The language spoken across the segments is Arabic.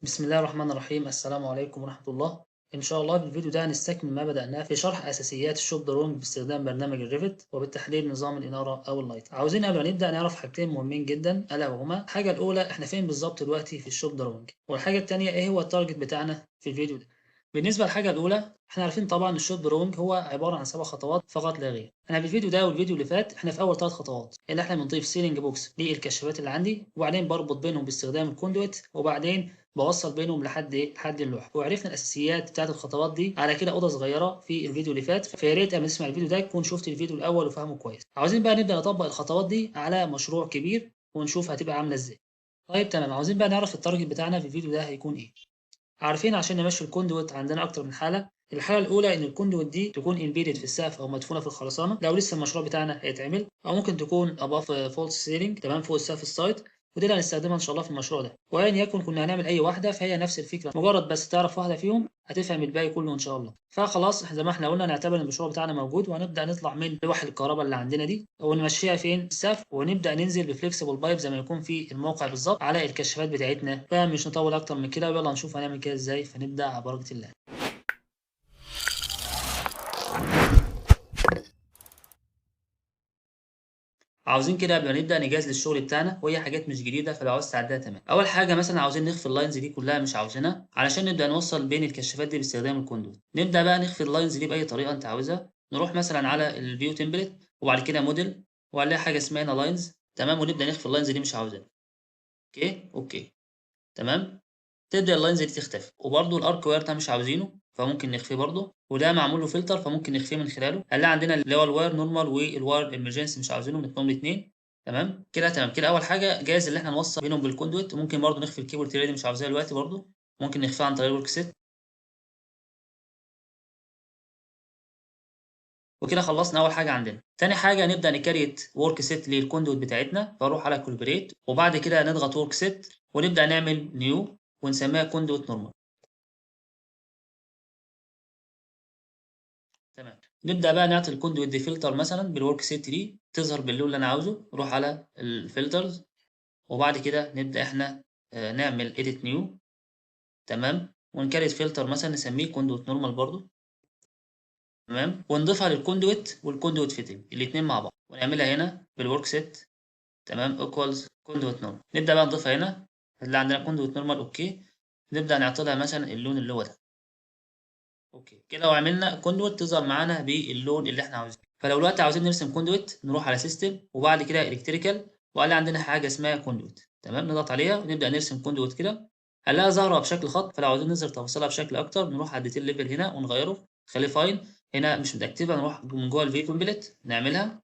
بسم الله الرحمن الرحيم. السلام عليكم ورحمة الله. إن شاء الله في الفيديو ده هنستكمل ما بدأناه في شرح أساسيات الشوب دروينج باستخدام برنامج الريفت وبالتحديد نظام الإنارة أو اللايت. عاوزين قبل ما نبدأ نعرف حاجتين مهمين جدا، ألا وهما الحاجة الأولى إحنا فين بالظبط دلوقتي في الشوب دروينج، والحاجة التانية إيه هو التارجت بتاعنا في الفيديو ده. بالنسبة للحاجة الأولى، إحنا عارفين طبعا الشوب دروينج هو عبارة عن 7 خطوات فقط لا غير. أنا في الفيديو ده والفيديو اللي فات إحنا في أول 3 خطوات اللي إحنا بنضيف سيلينج بوكس للكشافات اللي عندي، وبعدين بربط بينهم باستخدام الكوندويت، وبعدين بوصل بينهم لحد ايه، لحد اللوحه. وعرفنا الاساسيات بتاعت الخطوات دي على كده اوضه صغيره في الفيديو اللي فات، فيا ريت قبل ما تسمع الفيديو ده تكون شفت الفيديو الاول وفهمه كويس. عاوزين بقى نبدا نطبق الخطوات دي على مشروع كبير ونشوف هتبقى عامله ازاي. طيب تمام، عاوزين بقى نعرف التارجت بتاعنا في الفيديو ده هيكون ايه. عارفين عشان نمشي الكوندويت عندنا اكتر من حاله. الحاله الاولى ان الكوندويت دي تكون امبيدد في السقف او مدفونه في الخرسانه لو لسه المشروع بتاعنا هيتعمل، او ممكن تكون اباف فولس سيلينج تمام فوق السقف السايت، ودي اللي هنستخدمها ان شاء الله في المشروع ده. وان يكن كنا هنعمل اي واحده فهي نفس الفكره، مجرد بس تعرف واحده فيهم هتفهم الباقي كله ان شاء الله. فخلاص زي ما احنا قلنا نعتبر ان المشروع بتاعنا موجود، وهنبدا نطلع من لوح الكهرباء اللي عندنا دي ونمشيها فين السقف، ونبدا ننزل بفليكسبل بايب زي ما يكون في الموقع بالظبط على الكشافات بتاعتنا. فمش نطول اكتر من كده، ويلا نشوف هنعمل كده ازاي. فنبدا على بركه الله. عاوزين كده قبل ما نبدا نجهز للشغل بتاعنا، وهي حاجات مش جديده فلو عاوز تعديها تمام. اول حاجه مثلا عاوزين نخفي اللاينز دي كلها، مش عاوزينها علشان نبدا نوصل بين الكشافات دي باستخدام الكوندوت. نبدا بقى نخفي اللاينز دي باي طريقه انت عاوزها. نروح مثلا على الفيو تمبلت وبعد كده موديل، وعليها حاجه اسمها هنا لاينز تمام، ونبدا نخفي اللاينز دي مش عاوزينها. اوكي اوكي تمام. تبدا اللاينز دي تختفي، وبرده الارك واير ده مش عاوزينه فممكن نخفيه برده، وده معمول له فلتر فممكن نخفيه من خلاله. هنلاقي عندنا اللي هو الواير نورمال والواير امرجنسي مش عاوزينهم، نخفيهم الاثنين. تمام كده تمام كده. اول حاجه جاهز اللي احنا نوصل بينهم بالكوندويت. ممكن برده نخفي الكيبل تري دي مش عاوزاها دلوقتي برده، ممكن نخفيها عن طريق الورك سيت. وكده خلصنا اول حاجه عندنا. تاني حاجه نبدا نكريت ورك سيت للكوندويت بتاعتنا، فاروح على كولبريت وبعد كده نضغط ورك سيت ونبدا نعمل نيو ونسميها كوندويت نورمال. تمام. نبدأ بقى نعطي الكوندويت دي فلتر مثلا بالورك سيت دي تظهر باللون اللي انا عاوزه. نروح على الفلترز وبعد كده نبدأ احنا نعمل edit new. تمام. ونكريت فلتر مثلا نسميه كوندويت نورمال برضو. تمام. ونضيفها للكوندويت والكوندويت فيتنج الاثنين مع بعض، ونعملها هنا بالورك سيت. تمام ايكوالز كوندويت نورمال. نبدأ بقى نضيفها هنا اللي عندنا كوندويت نورمال. اوكي. نبدأ نعطي لها مثلا اللون اللي هو ده. اوكي كده وعملنا كوندويت تظهر معانا باللون اللي احنا عاوزينه. فلو دلوقتي عاوزين نرسم كوندويت نروح على سيستم وبعد كده الكتريكال، وقال عندنا حاجه اسمها كوندويت. تمام نضغط عليها ونبدا نرسم كوندويت كده. هنلاقيها ظاهره بشكل خط، فلو عاوزين نظهر تفاصيلها بشكل اكتر نروح على الديتيل ليفل هنا ونغيره نخليه فاين. هنا مش متاكتفه، نروح من جوه الفي كومبليت نعملها،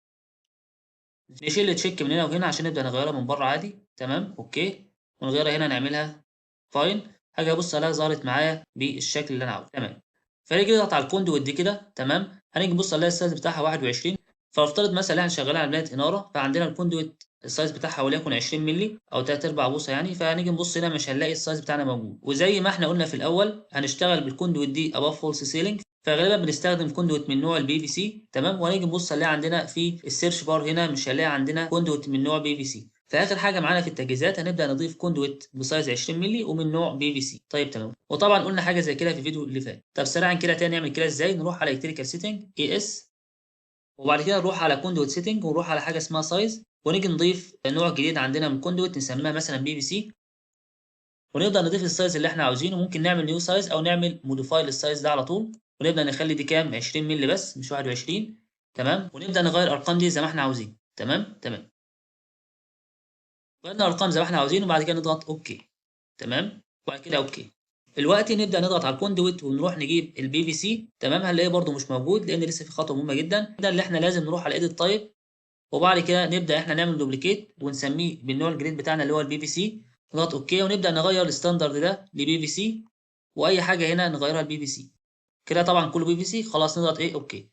نشيل تشيك من هنا وهنا عشان نبدا نغيرها من بره عادي. تمام اوكي. ونغيرها هنا نعملها فاين. هاجي ابص الاقيها ظهرت معايا بالشكل اللي انا عاوزه. تمام. فنيجي نضغط على الكوندويت دي كده. تمام. هنيجي نبص نلاقي السايز بتاعها 21. فافترض مثلا احنا شغالين على بلانت اناره، فعندنا الكوندويت السايز بتاعها وليكن 20 مللي او 3 ارباع بوصه يعني. فهنيجي نبص هنا مش هنلاقي السايز بتاعنا موجود. وزي ما احنا قلنا في الاول هنشتغل بالكوندويت دي اباف فولس سيلينج، فغالبا بنستخدم كوندويت من نوع البي في سي. تمام. وهنيجي نبص نلاقي عندنا في السيرش بار هنا مش هنلاقي عندنا كوندويت من نوع بي في سي. فاخر حاجه معانا في التجهيزات هنبدا نضيف كوندويت بسايز 20 مللي ومن نوع بي في سي. طيب تمام. وطبعا قلنا حاجه زي كده في الفيديو اللي فات. طب سريعا كده تاني نعمل كده ازاي. نروح على الكتريكال سيتنج اي اس، وبعد كده نروح على كوندويت سيتنج ونروح على حاجه اسمها سايز، ونيجي نضيف نوع جديد عندنا من كوندويت نسميها مثلا بي في سي، ونقدر نضيف السايز اللي احنا عاوزينه. ممكن نعمل نيو سايز او نعمل موديفاي للسايز ده على طول، ونبدا نخلي دي كام 20 مللي بس مش 21. تمام. ونبدا نغير الارقام دي زي ما احنا عاوزين. تمام تمام. غيرنا الارقام زي ما احنا عاوزين وبعد كده نضغط اوكي. تمام. وبعد كده اوكي. دلوقتي نبدا نضغط على الكوندويت ونروح نجيب البي في سي. تمام. هنلاقيه برده مش موجود لان لسه في خطوه مهمه جدا، ده اللي احنا لازم نروح على ايديت تايب، وبعد كده نبدا احنا نعمل دوبليكيت ونسميه بالنوع الجديد بتاعنا اللي هو البي في سي. نضغط اوكي ونبدا نغير الستاندرد ده لبي في سي، واي حاجه هنا نغيرها لبي في سي. كده طبعا كله بي في سي. خلاص نضغط ايه اوكي.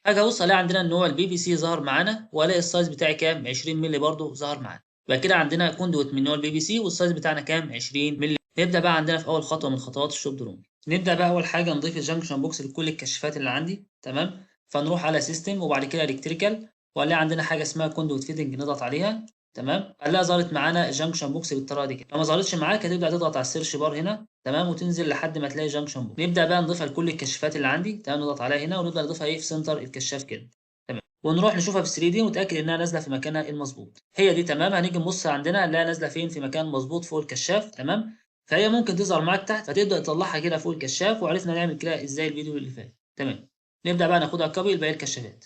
اجي ابص الاقي عندنا النوع البي في سي ظهر معانا، والاقي السايز بتاعي كام 20 مللي برده ظهر معانا. يبقى كده عندنا كوندويت من نوع البي في سي والسايز بتاعنا كام 20 مللي. نبدا بقى عندنا في اول خطوه من خطوات الشوب دروينج. نبدا بقى اول حاجه نضيف الجنكشن بوكس لكل الكشافات اللي عندي. تمام. فنروح على سيستم وبعد كده الكتريكال، والاقي عندنا حاجه اسمها كوندويت فيتنج نضغط عليها. تمام، هنلاقي ظهرت معانا الجنكشن بوكس بالطريقه دي كده. لو ما ظهرتش معاك هتبدا تضغط على السيرش بار هنا، تمام، وتنزل لحد ما تلاقي جنكشن بوكس. نبدا بقى نضيفها لكل الكشافات اللي عندي، تمام، نضغط عليها هنا ونبدا نضيفها ايه في سنتر الكشاف كده، تمام، ونروح نشوفها في 3 دي ونتاكد انها نازله في مكانها المظبوط. هي دي تمام. هنيجي نبص عندنا نلاقيها نازله فين، في مكان مظبوط فوق الكشاف، تمام. فهي ممكن تظهر معاك تحت فتبدا تطلعها كده فوق الكشاف، وعرفنا نعمل كده ازاي الفيديو اللي فات، تمام. نبدا بقى ناخدها كوبي لباقي الكشافات.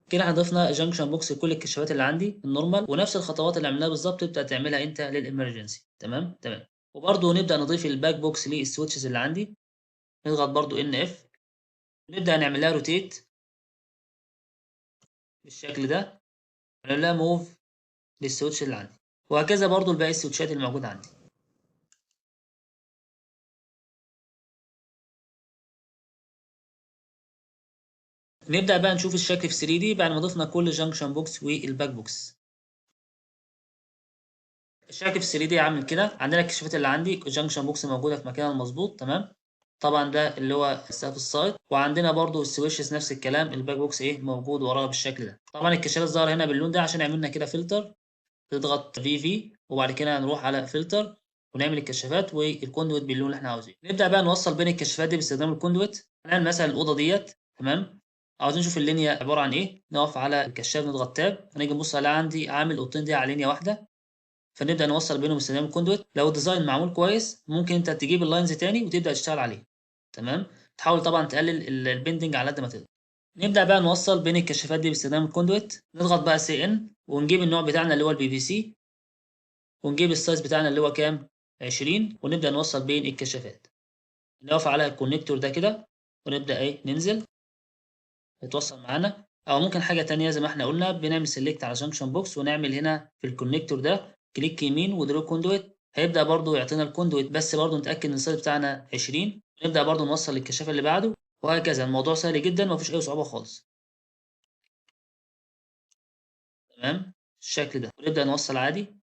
كده احنا ضفنا جنكشن بوكس لكل الكشافات اللي عندي النورمال، ونفس الخطوات اللي عملناها بالظبط تبدا تعملها انت للامرجنسي، تمام تمام. وبرده نبدا نضيف الباك بوكس للسويتشز اللي عندي. نضغط برده ان اف، نبدا نعمل لها روتيت بالشكل ده، ونعمل لها موف للسويتش اللي عندي، وهكذا برده لباقي السويتشات اللي موجوده عندي. نبدا بقى نشوف الشكل في 3 دي بعد ما ضفنا كل جنكشن بوكس والباك بوكس. الشكل في 3 دي عامل كده. عندنا الكشافات اللي عندي الجنكشن بوكس موجوده في مكانها المظبوط، تمام. طبعا ده اللي هو السقف السايد، وعندنا برضو السويشز نفس الكلام، الباك بوكس ايه موجود وراها بالشكل ده. طبعا الكشافات ظاهره هنا باللون ده عشان عملنا كده فلتر. تضغط في وبعد كده نروح على فلتر ونعمل الكشافات والكوندويت باللون اللي احنا عاوزينه. نبدا بقى نوصل بين الكشافات دي باستخدام الكوندويت. هنعمل مثلا الاوضه ديت، تمام. عاوزين نشوف اللينيا عباره عن ايه، نقف على الكشاف نضغط تاب، هنيجي نبص على عندي عامل اوضتين دي على لينيا واحده، فنبدا نوصل بينهم باستخدام الكوندويت. لو الديزاين معمول كويس ممكن انت تجيب اللاينز تاني وتبدا تشتغل عليه، تمام. تحاول طبعا تقلل البندنج على قد ما تقدر. نبدا بقى نوصل بين الكشافات دي باستخدام الكوندويت. نضغط بقى سي ان ونجيب النوع بتاعنا اللي هو البي في سي، ونجيب السايز بتاعنا اللي هو كام 20، ونبدا نوصل بين الكشافات. نقف على الكونكتور ده كده ونبدا ايه ننزل يتوصل معانا. او ممكن حاجه تانية زي ما احنا قلنا، بنعمل سيلكت على جنكشن بوكس ونعمل هنا في الكونكتور ده كليك يمين ودرو كوندويت، هيبدا برضو يعطينا الكوندويت، بس برضو نتاكد ان السايز بتاعنا 20. نبدا برضو نوصل للكشاف اللي بعده، وهكذا. الموضوع سهل جدا مفيش اي صعوبه خالص، تمام. الشكل ده ونبدا نوصل عادي.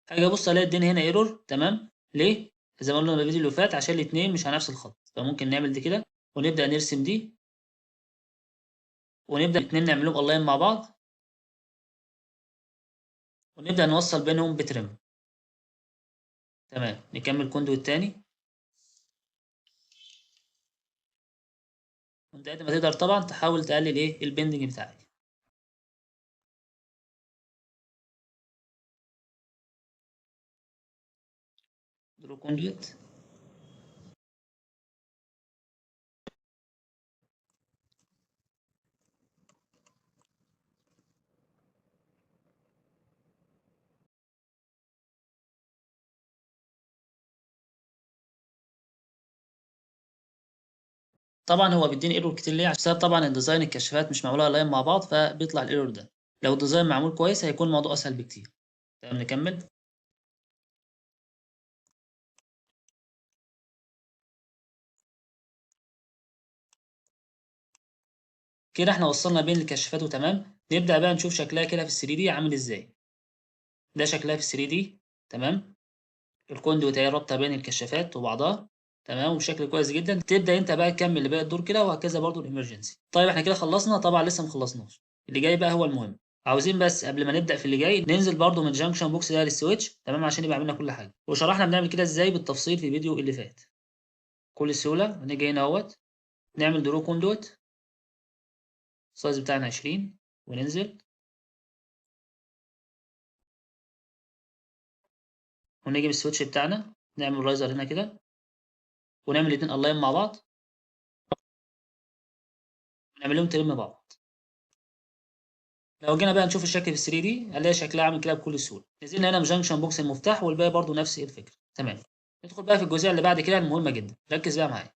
حاجه بص الاقي الدنيا هنا ايرور، تمام. ليه؟ زي ما قلنا في الفيديو اللي فات، عشان الاثنين مش على نفس الخط. فممكن نعمل دي كده ونبدا نرسم دي، ونبدا الاثنين نعملهم اونلاين مع بعض، ونبدا نوصل بينهم بترم، تمام. نكمل كوندو التاني، وانت قد ما تقدر طبعا تحاول تقلل ايه البندنج بتاعك. درو كوندويت. طبعا هو بيديني ايرور كتير ليه؟ عشان بسبب طبعا الديزاين الكشافات مش معموله لاين مع بعض، فبيطلع الايرور ده. لو الديزاين معمول كويس هيكون الموضوع اسهل بكتير، تمام. نكمل. كده احنا وصلنا بين الكشافات وتمام. نبدا بقى نشوف شكلها كده في ال 3 دي عامل ازاي. ده شكلها في ال 3 دي، تمام. الكوندويت هي رابطه بين الكشافات وبعضها، تمام، وبشكل كويس جدا. تبدا انت بقى تكمل لباقي الدور كده، وهكذا برضو الامرجنسي. طيب احنا كده خلصنا؟ طبعا لسه ما خلصناش. اللي جاي بقى هو المهم. عاوزين بس قبل ما نبدا في اللي جاي ننزل برضو من الجنكشن بوكس ده للسويتش، تمام، عشان يبقى عملنا كل حاجه، وشرحنا بنعمل كده ازاي بالتفصيل في الفيديو اللي فات. بكل سهوله هنيجي هنا اهوت، نعمل درو كوندويت، السايز بتاعنا 20، وننزل ونيجي بالسويتش بتاعنا، نعمل رايزر هنا كده، ونعمل الاثنين الاين مع بعض، ونعمل لهم ترم مع بعض. لو جينا بقى نشوف الشكل في 3 دي هنلاقي شكلها عامل كده بكل سهوله. نزلنا هنا بجنكشن بوكس المفتاح، والباقي برضو نفس الفكره، تمام. ندخل بقى في الجزئيه اللي بعد كده المهمه جدا، ركز بقى معايا.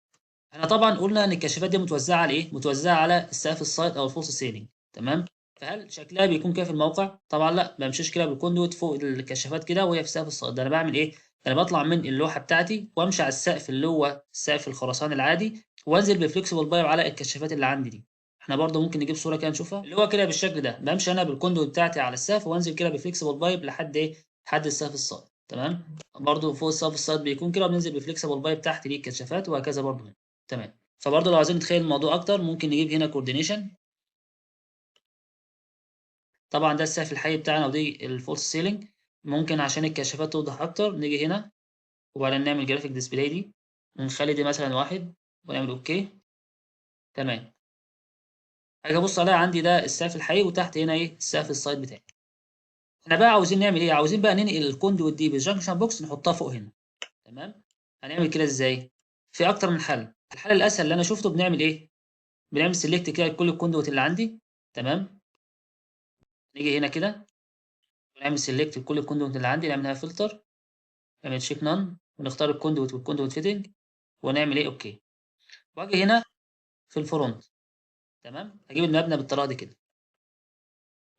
احنا طبعا قلنا ان الكشافات دي متوزعه على ايه؟ متوزعه على السقف السايد او الفولس سيلينج، تمام. فهل شكلها بيكون كده في الموقع؟ طبعا لا، ما بمشيش كده بالكوندويت فوق الكشافات كده وهي في سقف السايد. ده انا بعمل ايه؟ انا بطلع من اللوحه بتاعتي وامشي على السقف اللي هو السقف الخرساني العادي، وانزل بفليكسبل بايب على الكشافات اللي عندي دي. احنا برضو ممكن نجيب صوره كده نشوفها، اللي هو كده بالشكل ده. بمشي انا بالكوندو بتاعتي على السقف وانزل كده بفليكسبل بايب لحد ايه، لحد السقف الصاج. تمام. برضو فوق السقف الصاج بيكون كده، وبننزل بفليكسبل بايب تحت دي الكشافات، وهكذا برضو هنا. تمام. فبرضو لو عايزين نتخيل الموضوع اكتر، ممكن نجيب هنا كوردينيشن. طبعا ده السقف الحقيقي بتاعنا، ودي الفولس سيلينج. ممكن عشان الكشافات توضح اكتر نيجي هنا، وبعدين نعمل جرافيك ديسبلاي دي، ونخلي دي مثلا 1، ونعمل اوكي. تمام. اجي ابص الاقي عندي ده السقف الحقيقي، وتحت هنا ايه، السقف السايد بتاعي. احنا بقى عاوزين نعمل ايه، عاوزين بقى ننقل الكوندويت دي بالجنكشن بوكس نحطها فوق هنا. تمام. هنعمل كده ازاي؟ في اكتر من حل. الحل الاسهل اللي انا شفته، بنعمل ايه، بنعمل سيلكت كده لكل الكوندويت اللي عندي. تمام. نيجي هنا كده، ونعمل سيلكت لكل الكوندويت اللي عندي، نعملها فلتر، نعمل تشيك نون، ونختار الكوندويت والكوندويت فيتنج، ونعمل ايه، اوكي. واجي هنا في الفرونت. تمام. اجيب المبنى بالطريقه دي كده،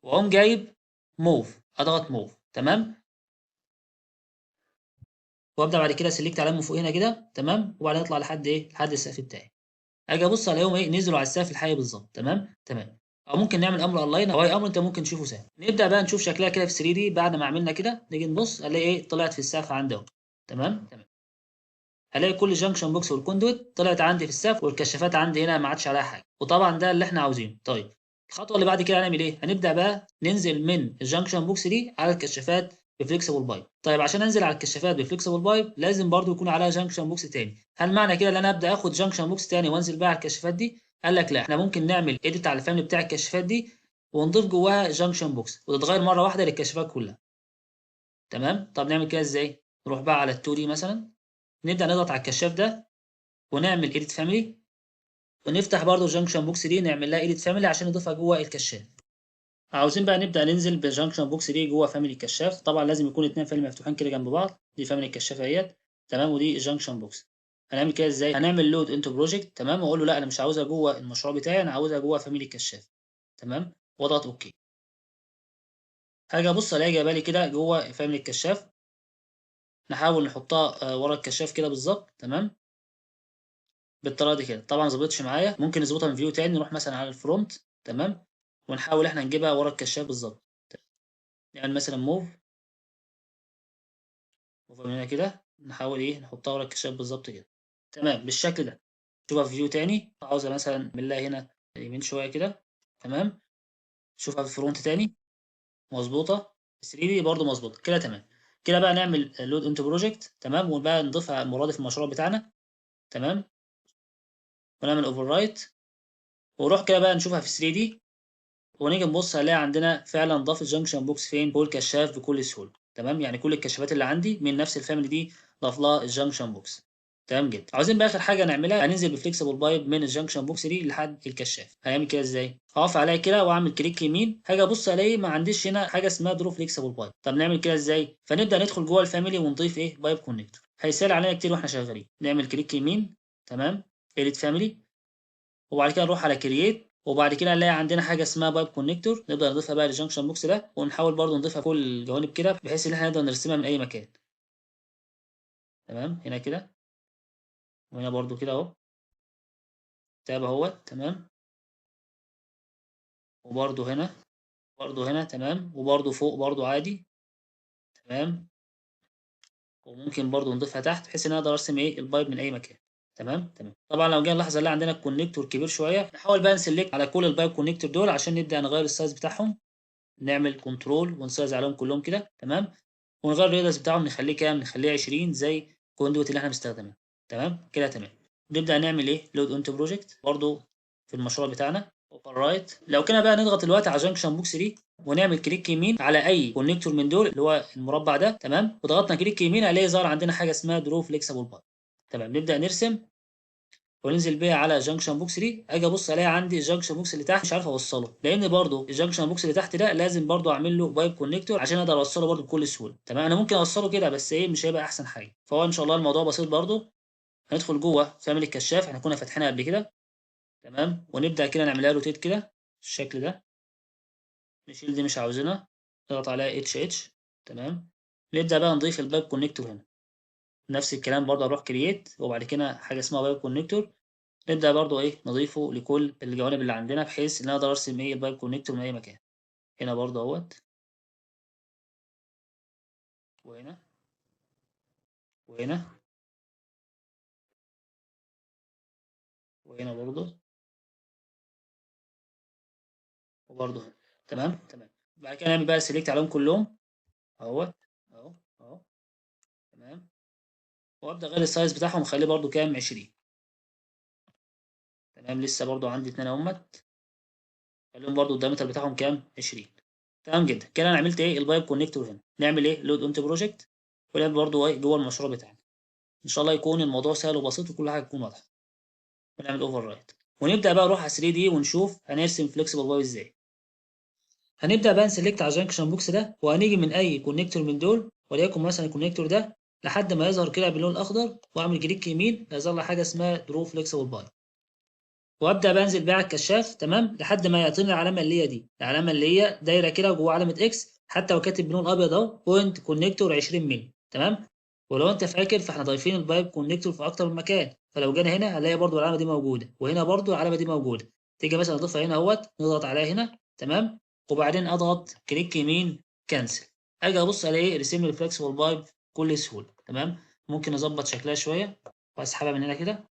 واقوم جايب موف، اضغط موف. تمام. وابدا بعد كده سيلكت علامه فوق هنا كده. تمام. وبعدين اطلع لحد ايه، لحد السقف بتاعي. اجي ابص الاقيهم ايه، نزلوا على السقف الحقيقي بالظبط. تمام. تمام. او ممكن نعمل امر اونلاين، او اي امر انت ممكن تشوفه سهل. نبدا بقى نشوف شكلها كده في 3 دي. بعد ما عملنا كده، نيجي نبص الاقي ايه، طلعت في السقف عندي اهو. تمام. تمام. هلاقي كل الجنكشن بوكس والكوندويت طلعت عندي في السقف، والكشافات عندي هنا ما عادش عليها حاجه. وطبعا ده اللي احنا عاوزينه. طيب، الخطوه اللي بعد كده هنعمل ايه، هنبدا بقى ننزل من الجنكشن بوكس دي على الكشافات بفليكسبل بايب. طيب، عشان انزل على الكشافات بفليكسبل بايب لازم برضو يكون عليها جنكشن بوكس تاني. هل معنى كده ان انا ابدا اخد جنكشن بوكس تاني وانزل بقى على الكشافات دي؟ قال لك لا، احنا ممكن نعمل اديت على الفاميلي بتاع الكشافات دي، ونضيف جواها جنكشن بوكس، وتتغير مره واحده للكشافات كلها. تمام. طب نعمل كده ازاي؟ نروح بقى على ال2 دي مثلا، نبدا نضغط على الكشاف ده، ونعمل edit family، ونفتح برضو جانكشن بوكس دي، نعمل لها edit family عشان نضيفها جوه الكشاف. عاوزين بقى نبدأ ننزل بالجانكشن بوكس دي جوه فاميلي الكشاف. طبعا لازم يكون اتنين فاميلي مفتوحين كده جنب بعض. دي فاميلي الكشاف اهيت. تمام. ودي الجانكشن بوكس. هنعمل كده ازاي؟ هنعمل لود انتو بروجكت. تمام. واقول له لا، انا مش عاوزها جوه المشروع بتاعي، انا عاوزها جوه فاميلي الكشاف. تمام. واضغط اوكي. هاجي ابص الاقي جايبه لي كده جوه فاميلي الكشاف. نحاول نحطها ورا الكشاف كده بالظبط. تمام. بالطريقه دي كده. طبعا ما ظبطتش معايا، ممكن نظبطها من فيو تاني، نروح مثلا على الفرونت. تمام. ونحاول احنا نجيبها ورا الكشاف بالظبط. يعني مثلا موف من هنا كده، نحاول ايه، نحطها ورا الكشاف بالظبط كده. تمام بالشكل ده. شوفها في فيو تاني، عاوزه مثلا نعملها هنا يمين شويه كده. تمام. شوفها في الفرونت تاني، مظبوطه. 3 دي برضه مظبوطه كده. تمام. كده بقى نعمل لود انت بروجكت. تمام. وبقى نضيفها مرادف المشروع بتاعنا. تمام. ونعمل اوفر رايت، ونروح كده بقى نشوفها في 3 دي، ونيجي نبص هنلاقي عندنا فعلا ضاف الجنكشن بوكس فين، فوق الكشاف بكل سهوله. تمام. يعني كل الكشافات اللي عندي من نفس الفاميلي دي ضاف لها الجنكشن بوكس. تمام جدا. عاوزين بقى اخر حاجه نعملها، هننزل بفليكسبل بايب من الجنكشن بوكس دي لحد الكشاف. هنعمل كده ازاي؟ هقف عليها كده واعمل كليك يمين، هاجي ابص الاقي ما عنديش هنا حاجه اسمها درو فليكسبل بايب. طب نعمل كده ازاي؟ فنبدا ندخل جوه الفاميلي ونضيف ايه، بايب كونكتور. هيسال علينا كتير واحنا شغالين. نعمل كليك يمين. تمام. اديت فاميلي، وبعد كده نروح على كرييت، وبعد كده نلاقي عندنا حاجه اسمها بايب كونكتور، نقدر نضيفها بقى للجنكشن بوكس ده، ونحاول برضو نضيفها كل الجوانب كده، بحيث ان احنا نقدر نرسمها من اي مكان. تمام. هنا كده، وهنا برضو كده اهو. تاب اهوت. تمام. وبرضو هنا، برضو هنا. تمام. وبرضو فوق برضو عادي. تمام. وممكن برضو نضيفها تحت، بحيث ان انا اقدر ارسم ايه، البايب من اي مكان. تمام. تمام. طبعا لو جينا نلاحظ، نلاقي عندنا الكونكتور كبير شويه، نحاول بقى نسلكت على كل البايب كونكتور دول عشان نبدا نغير السايز بتاعهم. نعمل كنترول ونسايز عليهم كلهم كده. تمام. ونغير الريدس بتاعهم، نخليه كام، نخليه 20 زي الكوندوت اللي احنا بنستخدمها. تمام كده. تمام. نبدا نعمل ايه، لود اونتو بروجكت برضو في المشروع بتاعنا. اوبن رايت. لو كنا بقى نضغط دلوقتي على جنكشن بوكس دي، ونعمل كليك يمين على اي كونكتور من دول اللي هو المربع ده. تمام. وضغطنا كليك يمين، هنلاقي ظهر عندنا حاجه اسمها درو فليكسبل بار. تمام. نبدا نرسم، وننزل بيها على جنكشن بوكس دي. اجي ابص الاقي عندي الجنكشن بوكس اللي تحت مش عارف اوصله، لان برضو الجنكشن بوكس اللي تحت ده لازم برضو اعمل له بايب كونكتور عشان اقدر اوصله برضو بكل سهوله. تمام. انا ممكن اوصله كده، بس ايه، مش هيبقى احسن حاجه. فهو ان شاء الله الموضوع بسيط برضو. هندخل جوه فاميلي الكشاف، احنا كنا فاتحينها قبل كده. تمام. ونبدا كده نعملها روتيت كده بالشكل ده. نشيل دي مش عاوزينها، نضغط عليها اتش اتش. تمام. نبدا بقى نضيف البايب كونكتور هنا. نفس الكلام برضه هنروح كرييت، وبعد كده حاجه اسمها بايب كونكتور، نبدا برضه ايه نضيفه لكل الجوانب اللي عندنا، بحيث ان انا اقدر ارسم ايه البايب كونكتور من اي مكان. هنا برضه اهوت، وهنا وهنا وهنا برضه، وبرضه هنا. تمام تمام. بعد كده نعمل بقى سيلكت عليهم كلهم اهوت، اهو اهو. تمام. وابدا اغير السايز بتاعهم اخليه برضه كام 20. تمام. لسه برضه عندي اتنين اهمت، خليهم برضه الدايمتر بتاعهم كام 20. تمام جدا كده. انا عملت ايه البايب كونكتور. هنا نعمل ايه لود اونت بروجكت، ونعمل برضه ايه جوه المشروع بتاعنا. ان شاء الله يكون الموضوع سهل وبسيط وكل حاجه تكون واضحه. ونعمل اوفر رايت، ونبدا بقى نروح على 3 دي ونشوف هنرسم فليكسبل بايب ازاي. هنبدا بقى نسلكت على الجنكشن بوكس ده، وهنيجي من اي كونكتور من دول، وليكن مثلا الكونكتور ده، لحد ما يظهر كده باللون الاخضر، واعمل كليك يمين هيظهر لي حاجه اسمها درو فليكسبل بايب. وابدا بنزل بيها على الكشاف تمام لحد ما يعطيني العلامه اللي هي دي، العلامه اللي هي دايره كده جوه علامه اكس، حتى وكاتب بلون ابيض اهو بوينت كونكتور 20 مللي. تمام. ولو انت فاكر فاحنا ضايفين البايب كونكتور في اكتر من مكان، فلو جينا هنا هنلاقي برضو العلامه دي موجوده، وهنا برضو العلامه دي موجوده. تيجي مثلا نضيفها هنا اهوت، نضغط عليها هنا. تمام. وبعدين اضغط كليك يمين كنسل. اجي ابص الاقي رسم لي الفلكسبل بايب بكل سهوله. تمام. ممكن اظبط شكلها شويه واسحبها من هنا كده.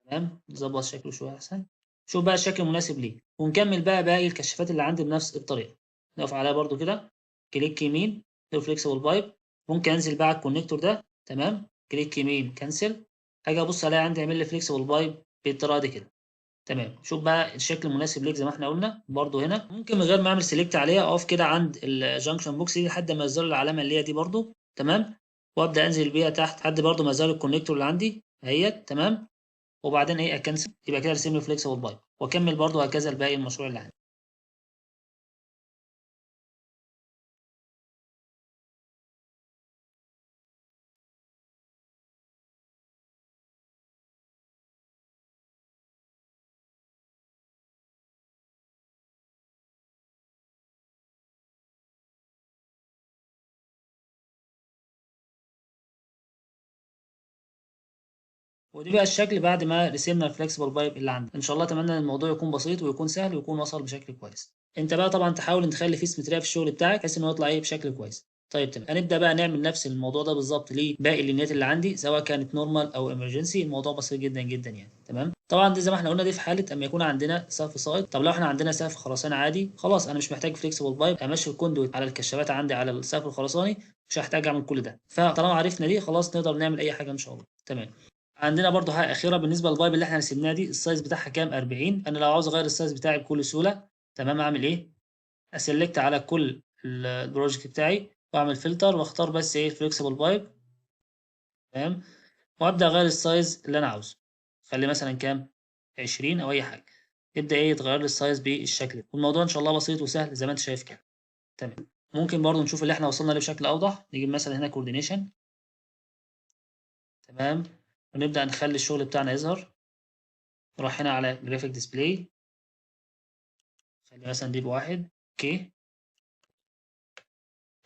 تمام. نظبط شكله شويه احسن. شوف بقى الشكل المناسب ليه، ونكمل بقى باقي الكشافات اللي عندي بنفس الطريقه. نقف عليها برضو كده، كليك يمين فليكسبل بايب. ممكن انزل بقى على الكونكتور ده. تمام. كليك يمين كنسل. اجي ابص الاقي عندي عامل لي فليكسبل بايب بالطريقه دي كده. تمام. شوف بقى الشكل المناسب ليك زي ما احنا قلنا برضو. هنا ممكن من غير ما اعمل سيلكت عليها اقف كده عند الجنكشن بوكس دي لحد ما يظهر العلامه اللي هي دي برضو. تمام. وابدا انزل بيها تحت لحد برضو ما يظهر الكونكتور اللي عندي اهيت. تمام. وبعدين ايه اكنسل، يبقى كده ارسم لي فليكسبل بايب، واكمل برضو هكذا الباقي المشروع اللي عندي. ودي بقى الشكل بعد ما رسمنا الفليكسبل بايب اللي عندنا. ان شاء الله اتمنى ان الموضوع يكون بسيط ويكون سهل ويكون وصل بشكل كويس. انت بقى طبعا تحاول ان تخلي فيه سيمتريه في الشغل بتاعك بحيث انه يطلع ايه بشكل كويس. طيب تمام. هنبدا بقى نعمل نفس الموضوع ده بالظبط لباقي اللينيات اللي عندي، سواء كانت نورمال او ايمرجنسي. الموضوع بسيط جدا جدا يعني. تمام. طبعا دي زي ما احنا قلنا دي في حاله اما يكون عندنا سقف سايد. طب لو احنا عندنا سقف خرسانه عادي خلاص انا مش محتاج فليكسبل بايب، امشي الكوندويت على الكشافات عندي على السقف الخرساني، مش هحتاج اعمل كل ده. فطالما عرفنا دي خلاص نقدر نعمل اي حاجه ان شاء الله. تمام. عندنا برضو حاجه اخيره بالنسبه للبايب اللي احنا رسمناها دي، السايز بتاعها كام 40. انا لو عاوز اغير السايز بتاعي بكل سهوله. تمام. اعمل ايه؟ اسلكت على كل البروجكت بتاعي، واعمل فلتر، واختار بس ايه فليكسبل بايب. تمام. وابدا اغير السايز اللي انا عاوزه. خلي مثلا كام 20 او اي حاجه. يبدا ايه يتغير لي السايز بالشكل ده، والموضوع ان شاء الله بسيط وسهل زي ما انت شايف كده. تمام. ممكن برضو نشوف اللي احنا وصلنا له بشكل اوضح. نجيب مثلا هنا كوردينيشن. تمام. ونبدا نخلي الشغل بتاعنا يظهر. نروح هنا على جرافيك ديسبلاي، خلي مثلا دي بواحد. اوكي.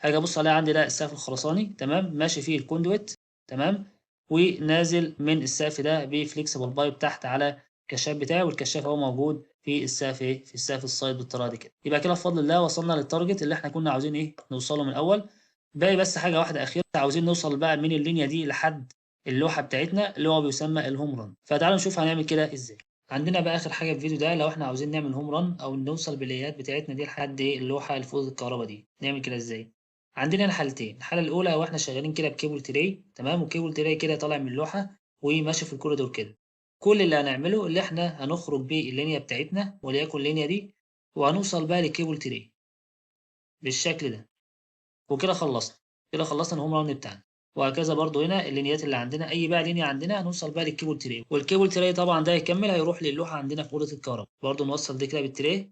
هاجي ابص عليها عندي ده السقف الخرساني. تمام. ماشي فيه الكوندويت. تمام. ونازل من السقف ده بفليكسبل بايب تحت على الكشاف بتاعي، والكشاف اهو موجود في السقف ايه في السقف السايد بالطريقه دي كده. يبقى كده بفضل الله وصلنا للتارجت اللي احنا كنا عاوزين ايه نوصله من الاول. باقي بس حاجه واحده اخيره، عاوزين نوصل بقى من اللينيا دي لحد اللوحه بتاعتنا اللي هو بيسمى الهوم ران. فتعالوا نشوف هنعمل كده ازاي. عندنا بقى اخر حاجه في الفيديو ده، لو احنا عاوزين نعمل هوم ران او نوصل بالايات بتاعتنا دي لحد ايه اللوحه اللي فوق الكهرباء دي، نعمل كده ازاي؟ عندنا الحالتين. الحاله الاولى واحنا شغالين كده بكيبل تري. تمام. وكيبل تري كده طالع من اللوحه وماشي في الكوريدور كده. كل اللي هنعمله اللي احنا هنخرج باللينيا بتاعتنا، وليكن اللينيا دي، وهنوصل بقى للكيبل تري بالشكل ده. وكده خلصنا. كده خلصنا الهوم ران بتاعنا. وهكذا برضو هنا اللينيات اللي عندنا، اي بقى لينيا عندنا هنوصل بقى للكيبل تري، والكيبل تري طبعا ده يكمل هيروح للوحه عندنا في اوضه الكهرباء. برضو نوصل دي كده بالتري.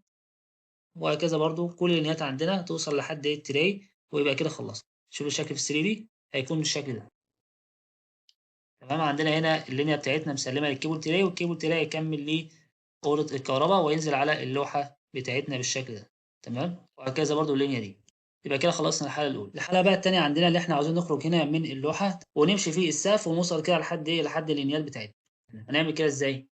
وهكذا برضو كل اللينيات عندنا توصل لحد ايه التري. ويبقى كده خلصنا. شوف الشكل في 3 دي هيكون بالشكل ده. تمام. عندنا هنا اللينيا بتاعتنا مسلمه للكيبل تري، والكيبل تري هيكمل لأوضة الكهرباء وينزل على اللوحه بتاعتنا بالشكل ده. تمام. وهكذا برضو اللينيا دي. يبقى كده خلصنا الحالة الأولى. الحالة بقى التانية عندنا اللي احنا عاوزين نخرج هنا من اللوحة ونمشي في السقف ونوصل كده لحد ايه، لحد الانيال بتاعتنا. هنعمل كده ازاي؟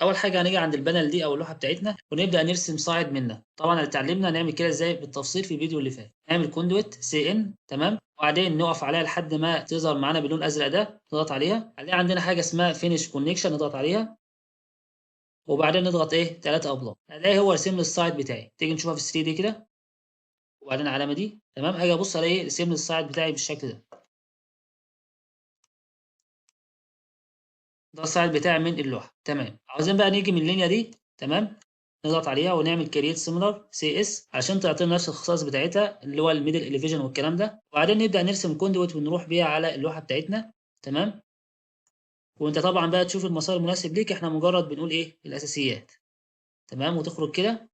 أول حاجة هنيجي عند البانل دي أو اللوحة بتاعتنا ونبدأ نرسم صاعد منها. طبعا اتعلمنا نعمل كده ازاي بالتفصيل في الفيديو اللي فات. نعمل كوندويت سي ان، تمام، وبعدين نقف عليها لحد ما تظهر معانا باللون الأزرق ده، نضغط عليها. هنلاقي عندنا حاجة اسمها فينيش كونكشن، نضغط عليها وبعدين نضغط ايه 3 ابلاي. هلاقي هو رسم لي السايد بتاعي. تيجي نشوفها في 3 دي كده وبعدين العلامه دي، تمام. اجي ابص الاقي رسم لي السايد بتاعي بالشكل ده. ده السايد بتاعي من اللوحه، تمام. عاوزين بقى نيجي من اللينيا دي، تمام، نضغط عليها ونعمل كرييت سيميلار سي اس عشان تعطينا نفس الخصائص بتاعتها اللي هو الميدل اليفيجن والكلام ده. وبعدين نبدا نرسم كوندويت ونروح بيها على اللوحه بتاعتنا، تمام. وانت طبعا بقى تشوف المسار المناسب ليك، احنا مجرد بنقول ايه الاساسيات، تمام. وتخرج كده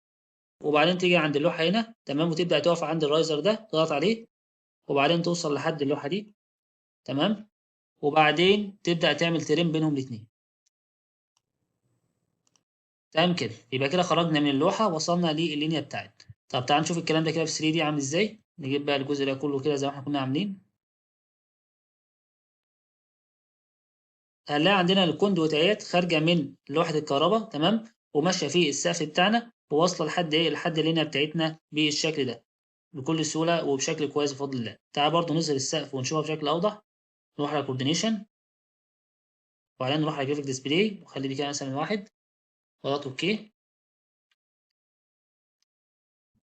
وبعدين تيجي عند اللوحه هنا، تمام، وتبدا تقف عند الرايزر ده تضغط عليه وبعدين توصل لحد اللوحة دي، تمام. وبعدين تبدأ تعمل تريم بينهم الاتنين، تمام كده. يبقى كده خرجنا من اللوحة وصلنا لللينيا بتاعتنا. طب تعال نشوف الكلام ده كده في 3 دي عامل ازاي. نجيب بقى الجزء ده كله كده زي ما احنا كنا عاملين. هنلاقي عندنا الكوندويت اهيت خارجة من لوحة الكهرباء، تمام، وماشية في السقف بتاعنا وواصلة لحد ايه، لحد اللينيا بتاعتنا بالشكل ده بكل سهولة وبشكل كويس بفضل الله. تعال برضو ننزل السقف ونشوفها بشكل أوضح. نروح على كوردينيشن وبعدين نروح على جرافيك ديسبلاي وخلي دي كده مثلا واحد واضغط اوكي.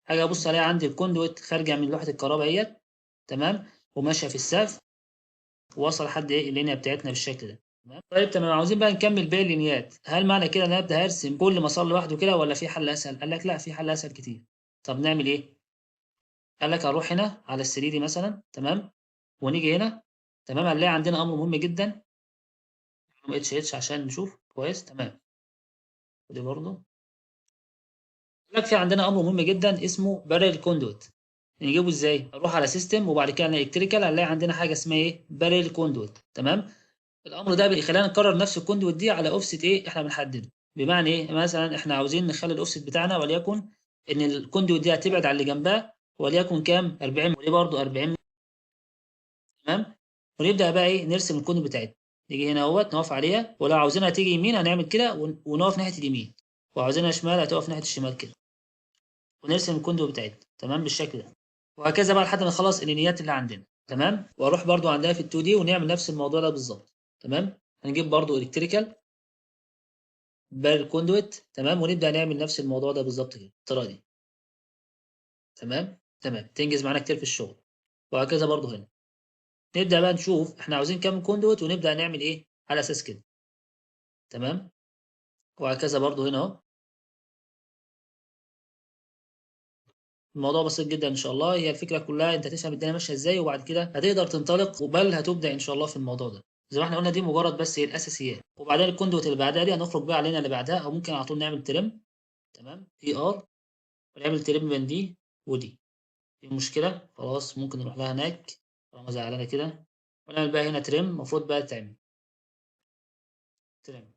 حاجه ابص عليها عندي الكوندويت خارجه من لوحه الكهرباء اهيت، تمام، وماشيه في السقف ووصل لحد ايه اللينيا بتاعتنا بالشكل ده، تمام. طيب تمام، عاوزين بقى نكمل باقي اللينيات. هل معنى كده ان انا ابدا ارسم كل مسار لوحده كده ولا في حل اسهل؟ قال لك لا، في حل اسهل كتير. طب نعمل ايه؟ قال لك اروح هنا على ال 3 دي مثلا، تمام، ونيجي هنا، تمام. هنلاقي عندنا امر مهم جدا اتش عشان نشوف كويس، تمام. ودي برضه قال لك في عندنا امر مهم جدا اسمه بارل كوندويت. نجيبه ازاي؟ اروح على سيستم وبعد كده على الكتريكال، هنلاقي عندنا حاجه اسمها ايه بارل كوندويت، تمام. الامر ده بيخلينا نكرر نفس الكوندويت دي على اوفست ايه احنا بنحدده. بمعنى ايه؟ مثلا احنا عاوزين نخلي الاوفست بتاعنا وليكن ان الكوندويت دي هتبعد عن اللي جنبها وليكن كام 40، ودي برضه 40، تمام. ونبدا بقى ايه نرسم الكوندويت بتاعتنا. نيجي هنا اهوت نقف عليها، ولو عاوزينها تيجي يمين هنعمل كده ونقف ناحيه اليمين، وعاوزينها شمال هتقف ناحيه الشمال كده، ونرسم الكوندويت بتاعتنا، تمام، بالشكل ده. وهكذا بقى لحد ما نخلص اللينيات اللي عندنا، تمام. واروح برضو عندها في ال 2 دي ونعمل نفس الموضوع ده بالظبط، تمام. هنجيب برضو الكتريكال بارل كوندويت، تمام، ونبدا نعمل نفس الموضوع ده بالظبط كده بالطريقه دي، تمام تمام. تنجز معانا كتير في الشغل. وهكذا برضو هنا نبدا بقى نشوف احنا عاوزين كام كوندويت ونبدا نعمل ايه على اساس كده، تمام. وهكذا برضو هنا اهو. الموضوع بسيط جدا ان شاء الله. هي الفكره كلها انت تفهم الدنيا ماشيه ازاي وبعد كده هتقدر تنطلق بل هتبدع ان شاء الله في الموضوع ده. زي ما احنا قلنا دي مجرد بس هي الاساسيات، وبعدين الكوندوت اللي بعدها دي هنخرج بقى علينا اللي بعدها، او ممكن على طول نعمل ترم، تمام، تي ار، ونعمل ترم بين دي ودي. دي مشكله خلاص ممكن نروح لها هناك طالما زعلانه كده، ونعمل بقى هنا ترم. المفروض بقى تعمل ترم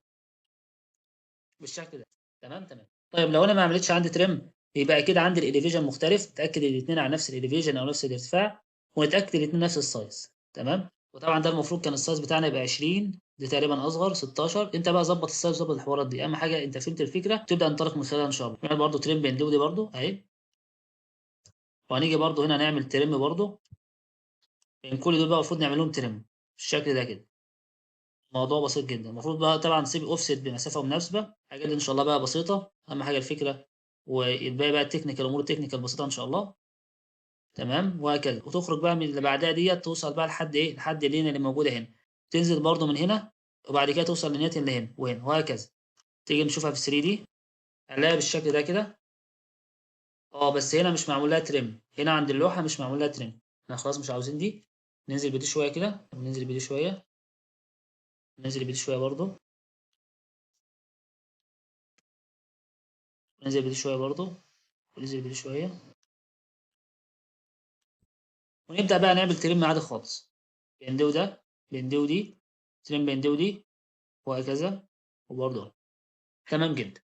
بالشكل ده، تمام تمام. طيب لو انا ما عملتش عندي ترم يبقى كده عندي الاليفيجن مختلف. تاكد الاثنين على نفس الاليفيجن او نفس الارتفاع، ونتاكد الاثنين نفس السايز، تمام. وطبعا ده المفروض كان السايز بتاعنا يبقى 20، دي تقريبا اصغر 16. انت بقى ظبط السايز وظبط الحوارات دي، اهم حاجه انت فهمت الفكره تبدا ننطلق من خلالها ان شاء الله. نعمل برده ترم بين دي ودي برده اهي، وهنيجي برده هنا نعمل ترم برده بين كل دول بقى. المفروض نعمل لهم ترم بالشكل ده كده. موضوع بسيط جدا. المفروض بقى طبعا نسيب اوفست بمسافه مناسبه. حاجات دي ان شاء الله بقى بسيطه، اهم حاجه الفكره، والباقي بقى التكنيكال، امور التكنيكال بسيطه ان شاء الله، تمام. وهكذا وتخرج بقى من اللي بعدها ديت توصل بقى لحد ايه، لحد اللينه اللي موجوده هنا. تنزل برده من هنا وبعد كده توصل للنيات اللي هنا وهنا وهكذا. تيجي نشوفها في 3 دي هنلاقيها بالشكل ده كده. اه بس هنا مش معمول لها تريم، هنا عند اللوحه مش معمول لها تريم. احنا خلاص مش عاوزين دي. ننزل بدي شويه كده وننزل بدي شويه، ننزل بدي شويه برده، ننزل بدي شويه برده، وننزل بدي شويه، ونبدأ بقى نعمل ترم عادي خالص بين دي وده، بين دي ودي، ترم بين دي ودي، وهكذا. وبرضه تمام جدا.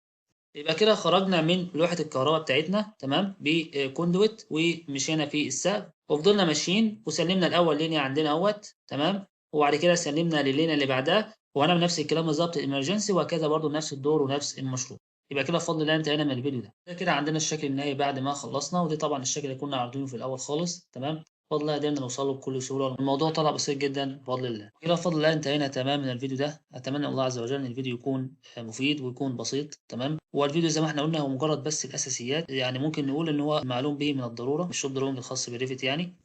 يبقى كده خرجنا من لوحة الكهرباء بتاعتنا تمام بكوندويت ومشينا في السقف وفضلنا ماشيين وسلمنا الاول لينيا عندنا اهوت تمام، وبعد كده سلمنا للينيا اللي بعدها وهنعمل نفس الكلام بالظبط الامرجنسي وهكذا برضو نفس الدور ونفس المشروع. يبقى كده بفضل الله انتهينا من الفيديو ده كده عندنا الشكل النهائي بعد ما خلصنا، ودي طبعا الشكل اللي كنا عارضينه في الاول خالص تمام. بفضل الله قدرنا نوصله بكل سهوله، الموضوع طلع بسيط جدا بفضل الله. كده بفضل الله انتهينا تمام من الفيديو ده. اتمنى الله عز وجل ان الفيديو يكون مفيد ويكون بسيط تمام. والفيديو زي ما احنا قلنا هو مجرد بس الاساسيات، يعني ممكن نقول ان هو معلوم به من الضروره، الشوب دروينج الخاص بالريفت يعني.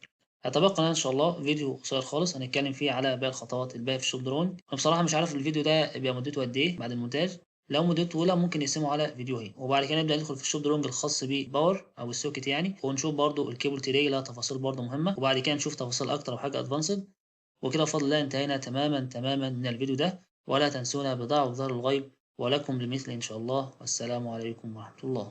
هتبقى لنا ان شاء الله فيديو قصير خالص هنتكلم فيه على باقي الخطوات الباقيه في الشوب دروينج. انا بصراحه مش عارف الفيديو ده بيبقى مدته قد ايه بعد المونتاج، لو مدته طويله ممكن نقسمه على فيديوهين وبعد كده نبدا ندخل في الشوب دروينج الخاص بالباور او السوكت يعني، ونشوف برضو الكيبل تري لها تفاصيل برضو مهمه، وبعد كده نشوف تفاصيل اكتر وحاجه ادفانسد. وكده بفضل الله انتهينا تماما من الفيديو ده. ولا تنسونا بضع ظهر الغيب، ولكم لمثل إن شاء الله، والسلام عليكم ورحمة الله.